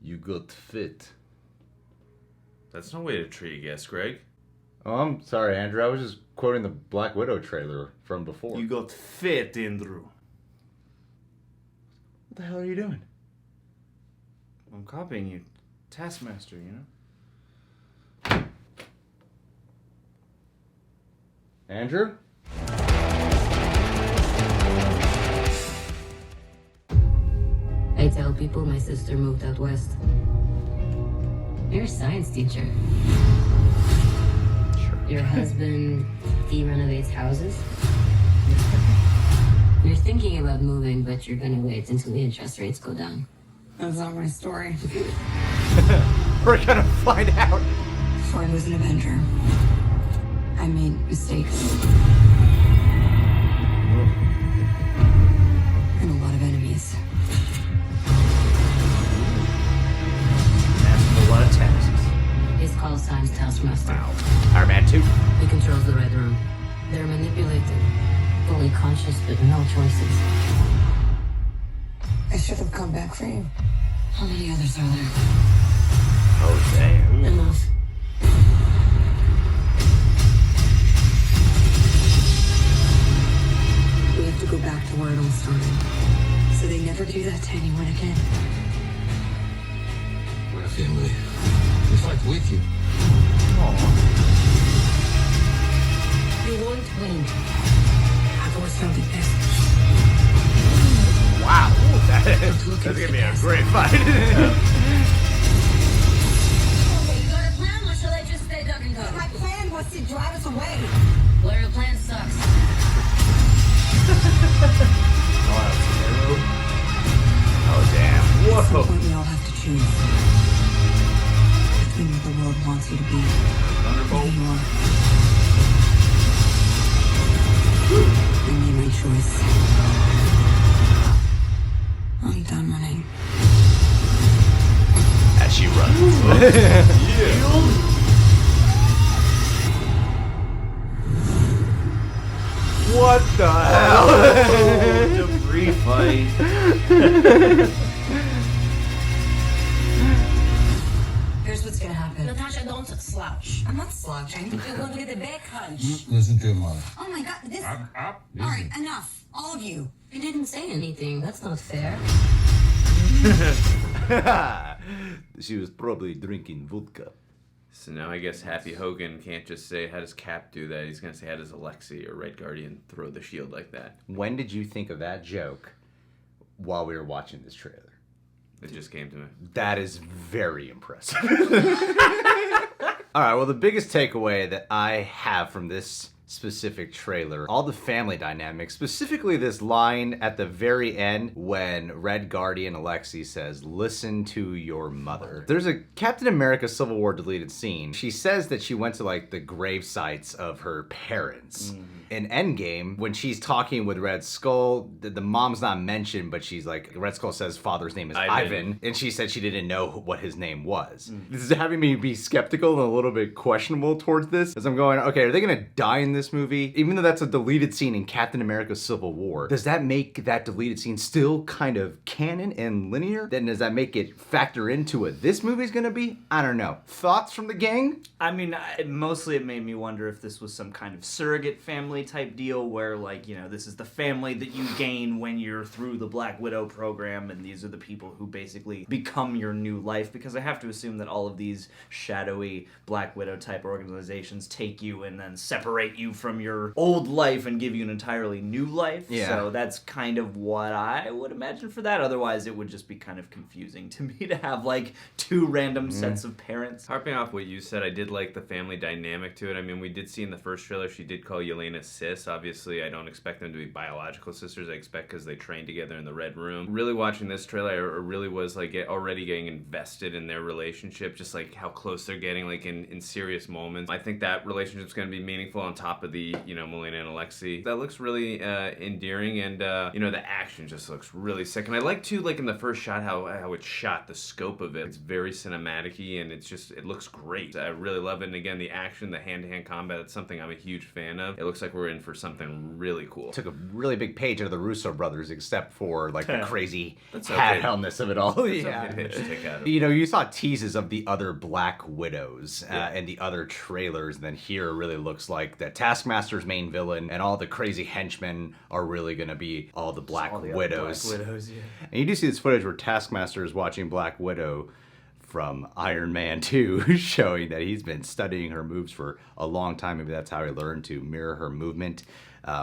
You got fit. That's no way to treat a guest, Greg. Oh, I'm sorry, Andrew. I was just quoting the Black Widow trailer from before. You got fit, Andrew. What the hell are you doing? I'm copying you. Taskmaster, you know? Andrew? I tell people my sister moved out west. You're a science teacher. Sure. Your husband, he renovates houses. You're thinking about moving, but you're gonna wait until the interest rates go down. That's not my story. We're gonna find out. Before I was an Avenger, I made mistakes. And a lot of enemies. Asking a lot of taxes. His call sign's Taskmaster. Wow. Iron Man 2. He controls the Red Room. They're manipulated. Fully conscious, but no choices. I should have come back for you. How many others are there? Oh, damn. Enough. We have to go back to where it all started. So they never do that to anyone again. We're a family. We fight with you. You won't win. I've always felt it best. Wow. That's gonna be a great fight. Okay, you got a plan, or shall I just stay duck and go? My plan was to drive us away. Well, your plan sucks. Oh, damn. At some Whoa. point, we all have to choose between what the world wants you to be and who you are. I made my choice. I'm done running. As she runs. What the hell? Debris fight. Here's what's gonna happen. Natasha, don't slouch. I'm not slouching. You're going to get the back hunch. Listen to your mother. Oh my god, this. Up. All right, enough. All of you. You didn't say anything. That's not fair. She was probably drinking vodka. So now I guess Happy Hogan can't just say, how does Cap do that? He's going to say, how does Alexi or Red Guardian throw the shield like that? When did you think of that joke while we were watching this trailer? It just came to me. That is very impressive. All right, well, the biggest takeaway that I have from this specific trailer, all the family dynamics, specifically this line at the very end when Red Guardian Alexi says, listen to your mother. There's a Captain America Civil War deleted scene. She says that she went to like the grave sites of her parents. In Endgame, when she's talking with Red Skull, the mom's not mentioned, but she's like, Red Skull says father's name is Ivan, and she said she didn't know what his name was. This is having me be skeptical and a little bit questionable towards this, as I'm going, okay, are they gonna die in this movie? Even though that's a deleted scene in Captain America Civil War, does that make that deleted scene still kind of canon and linear? Then does that make it factor into what this movie's gonna be? I don't know. Thoughts from the gang? I mean, mostly it made me wonder if this was some kind of surrogate family type deal where, like, you know, this is the family that you gain when you're through the Black Widow program, and these are the people who basically become your new life, because I have to assume that all of these shadowy Black Widow type organizations take you and then separate you from your old life and give you an entirely new life. Yeah. So that's kind of what I would imagine for that. Otherwise, it would just be kind of confusing to me to have, like, two random sets of parents. Harping off what you said, I did like the family dynamic to it. I mean, we did see in the first trailer, she did call Yelena sis. Obviously, I don't expect them to be biological sisters. I expect because they trained together in the Red Room. Really watching this trailer, I really was like already getting invested in their relationship, just like how close they're getting, like in serious moments. I think that relationship's going to be meaningful on top top of the, Melina and Alexei. That looks really endearing, and the action just looks really sick. And I like too, like in the first shot, how it's shot, the scope of it. It's very cinematic-y, and it looks great. I really love it. And again, the action, the hand-to-hand combat, it's something I'm a huge fan of. It looks like we're in for something really cool. Took a really big page out of the Russo brothers, except for like the crazy okay. hat helmness of it all. Yeah. Okay page to take out of. You saw teases of the other Black Widows and the other trailers, and then here it really looks like that Taskmaster's main villain and all the crazy henchmen are really going to be all the Black Widows. Black Widows, yeah. And you do see this footage where Taskmaster is watching Black Widow from Iron Man 2, showing that he's been studying her moves for a long time. Maybe that's how he learned to mirror her movement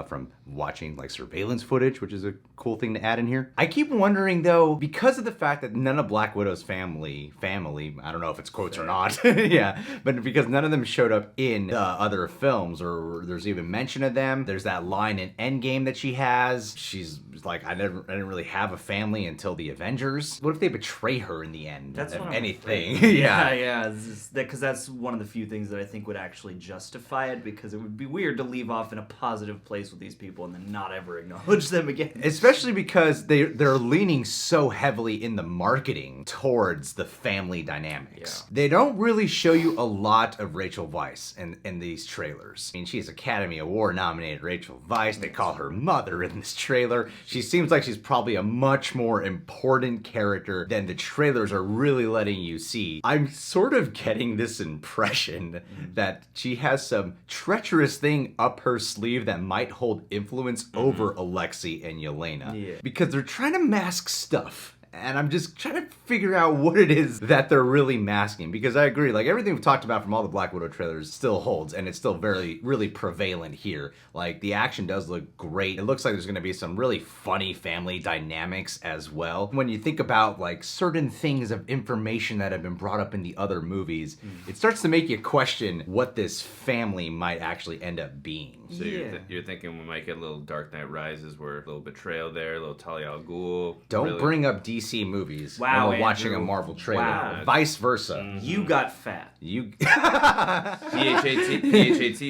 from watching like surveillance footage, which is a cool thing to add in here. I keep wondering though, because of the fact that none of Black Widow's family, I don't know if it's quotes or not, yeah, but because none of them showed up in the other films, or there's even mention of them. There's that line in Endgame that she has. She's like, I didn't really have a family until the Avengers. What if they betray her in the end? That's what I'm anything. Yeah. Because that's one of the few things that I think would actually justify it, because it would be weird to leave off in a positive place with these people and then not ever acknowledge them again. Especially because they're leaning so heavily in the marketing towards the family dynamics. Yeah. They don't really show you a lot of Rachel Weisz in these trailers. I mean, she's Academy Award nominated Rachel Weisz. They call her mother in this trailer. She seems like she's probably a much more important character than the trailers are really letting you see. I'm sort of getting this impression that she has some treacherous thing up her sleeve that might hold influence over Alexei and Yelena. Yeah. Because they're trying to mask stuff. And I'm just trying to figure out what it is that they're really masking. Because I agree, like everything we've talked about from all the Black Widow trailers still holds. And it's still really prevalent here. Like the action does look great. It looks like there's going to be some really funny family dynamics as well. When you think about like certain things of information that have been brought up in the other movies, it starts to make you question what this family might actually end up being. So you're thinking we might get a little Dark Knight Rises, where a little betrayal there, a little Talia al Ghul. Don't bring up DC movies Wow, when we're watching a Andrew. Marvel trailer. Wow. Vice versa. You got fat. You PHAT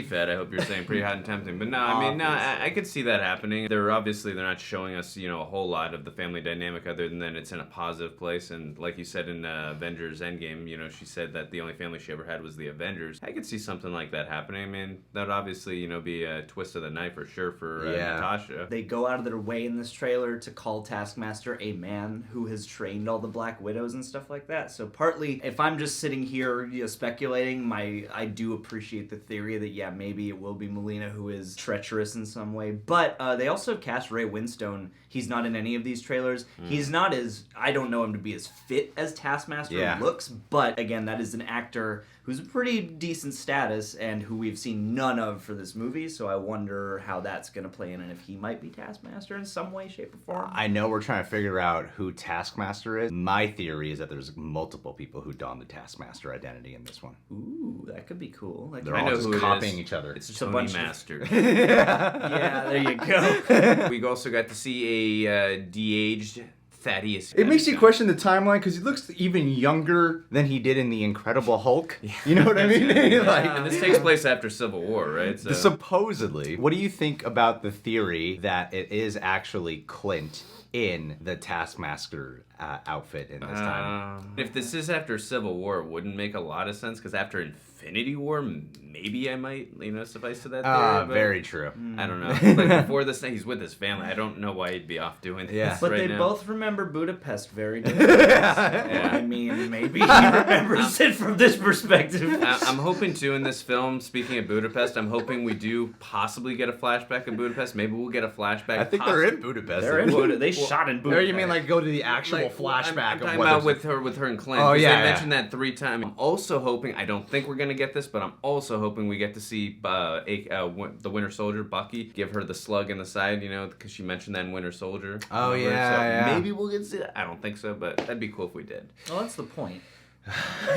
fed, I hope you're saying pretty hot and tempting. But no, I mean, I could see that happening. They're not showing us, a whole lot of the family dynamic other than it's in a positive place. And like you said in Avengers Endgame, she said that the only family she ever had was the Avengers. I could see something like that happening. I mean, that would obviously, be a twist of the knife for sure for Natasha. They go out of their way in this trailer to call Taskmaster a man who has trained all the Black Widows and stuff like that. So partly, if I'm just sitting here speculating, I do appreciate the theory that maybe it will be Melina who is treacherous in some way. But they also cast Ray Winstone. He's not in any of these trailers. He's not I don't know him to be as fit as Taskmaster looks, but again, that is an actor who's a pretty decent status and who we've seen none of for this movie, so I wonder how that's going to play in and if he might be Taskmaster in some way, shape, or form. I know we're trying to figure out who Taskmaster is. My theory is that there's multiple people who don the Taskmaster identity in this one. Ooh, that could be cool. They're all just copying each other. It's a Tony bunch Master. Yeah, there you go. We also got to see a de-aged Thaddeus. It makes you question the timeline because he looks even younger than he did in The Incredible Hulk. You know what I mean? And this takes place after Civil War, right? So. Supposedly. What do you think about the theory that it is actually Clint in the Taskmaster outfit in this time? If this is after Civil War, it wouldn't make a lot of sense, because after Infinity War, maybe I might, suffice to that theory. Very true. I don't know. Like before this, he's with his family. I don't know why he'd be off doing this. Yeah. But right they now. both remember Budapest very differently. I mean, maybe he remembers it from this perspective. I'm hoping too in this film, speaking of Budapest, I'm hoping we do possibly get a flashback in Budapest. Maybe we'll get a flashback. I think they're in Budapest. They're in Budapest. They shot in Budapest. Or you mean like go to the actual flashback I'm of talking what about there's- with her and Clint. Oh, 'cause yeah, they mentioned that 3 times. I'm also hoping, I don't think we're going to get this, but I'm also hoping we get to see the Winter Soldier, Bucky, give her the slug in the side, because she mentioned that in Winter Soldier. Oh, Remember? yeah, So yeah. maybe we'll get to see that. I don't think so, but that'd be cool if we did. Well, that's the point.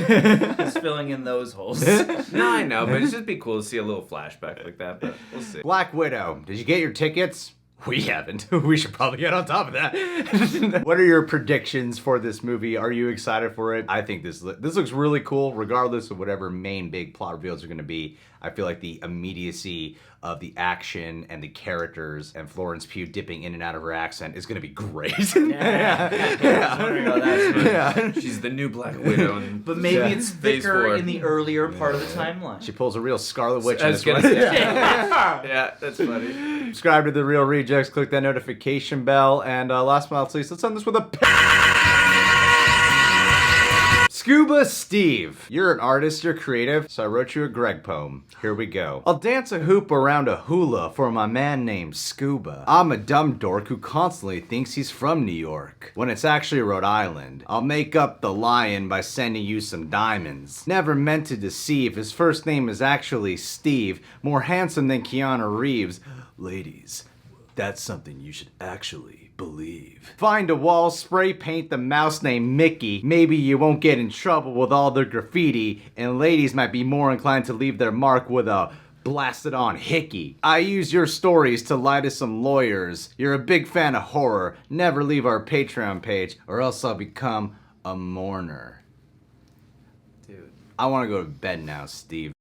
Just filling in those holes. No, I know, but it'd just be cool to see a little flashback like that, but we'll see. Black Widow, did you get your tickets? We haven't. We should probably get on top of that. What are your predictions for this movie? Are you excited for it? I think this looks really cool, regardless of whatever main big plot reveals are going to be. I feel like the immediacy of the action and the characters and Florence Pugh dipping in and out of her accent is going to be great. She's the new Black Widow. And But maybe it's Phase thicker 4. in the earlier part of the timeline. She pulls a real Scarlet Witch I in was this gonna one. say. Yeah, that's funny. Subscribe to The Real Rejects, click that notification bell, and last but not least, let's end this with a Scuba Steve. You're an artist, you're creative, so I wrote you a Greg poem. Here we go. I'll dance a hoop around a hula for my man named Scuba. I'm a dumb dork who constantly thinks he's from New York, when it's actually Rhode Island. I'll make up the lion by sending you some diamonds. Never meant to deceive, his first name is actually Steve, more handsome than Keanu Reeves. Ladies, that's something you should actually believe. Find a wall, spray paint the mouse named Mickey. Maybe you won't get in trouble with all the graffiti, and ladies might be more inclined to leave their mark with a blasted on hickey. I use your stories to lie to some lawyers. You're a big fan of horror. Never leave our Patreon page, or else I'll become a mourner. Dude. I want to go to bed now, Steve.